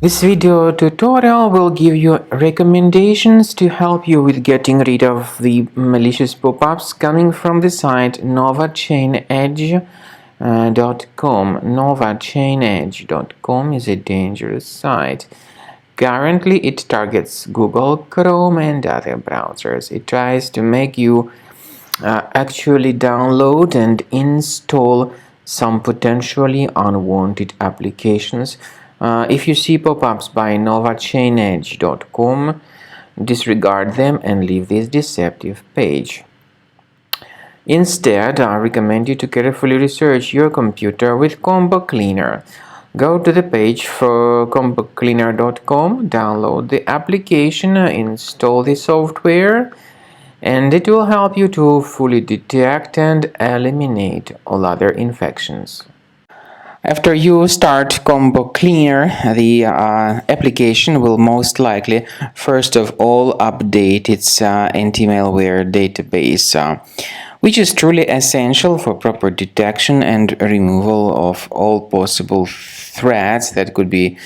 This video tutorial will give you recommendations to help you with getting rid of the malicious pop-ups coming from the site novachainedge.com. Novachainedge.com is a dangerous site. Currently, it targets Google, Chrome, and other browsers. It tries to make you actually download and install some potentially unwanted applications. If you see pop-ups by novachainedge.com, disregard them and leave this deceptive page. Instead, I recommend you to carefully research your computer with Combo Cleaner. Go to the page for combocleaner.com, download the application, install the software, and it will help you to fully detect and eliminate all other infections. After you start Combo Cleaner, the application will most likely first of all update its anti-malware database, which is truly essential for proper detection and removal of all possible threats that could be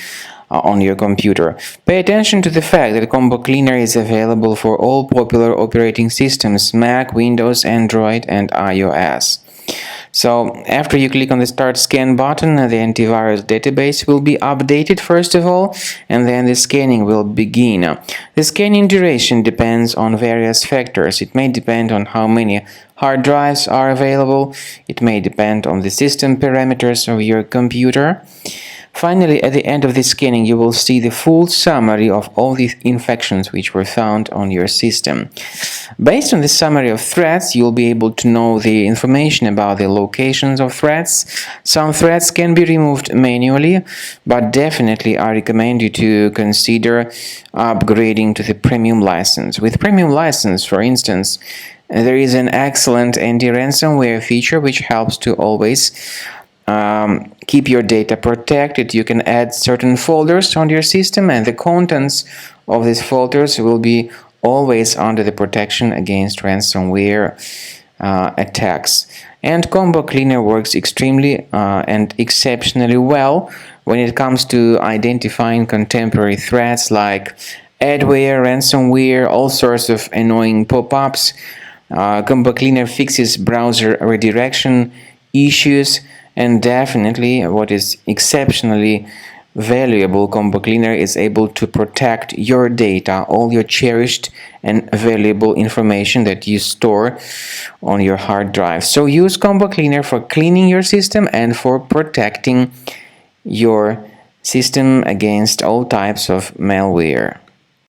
on your computer. Pay attention to the fact that Combo Cleaner is available for all popular operating systems: Mac, Windows, Android, and iOS. So after you click on the Start Scan button, the antivirus database will be updated first of all, and then the scanning will begin. The scanning duration depends on various factors. It may depend on how many hard drives are available. It may depend on the system parameters of your computer. Finally, at the end of the scanning, you will see the full summary of all the infections which were found on your system. Based on the summary of threats, you'll be able to know the information about the locations of threats. Some threats can be removed manually, but definitely I recommend you to consider upgrading to the premium license. With premium license, for instance, there is an excellent anti-ransomware feature which helps to always keep your data protected. You can add certain folders on your system, and the contents of these folders will be always under the protection against ransomware attacks. And Combo Cleaner works extremely and exceptionally well when it comes to identifying contemporary threats like adware, ransomware, all sorts of annoying pop-ups. Combo Cleaner fixes browser redirection issues, and definitely what is exceptionally valuable, Combo Cleaner is able to protect your data, all your cherished and valuable information that you store on your hard drive. So use Combo Cleaner for cleaning your system and for protecting your system against all types of malware.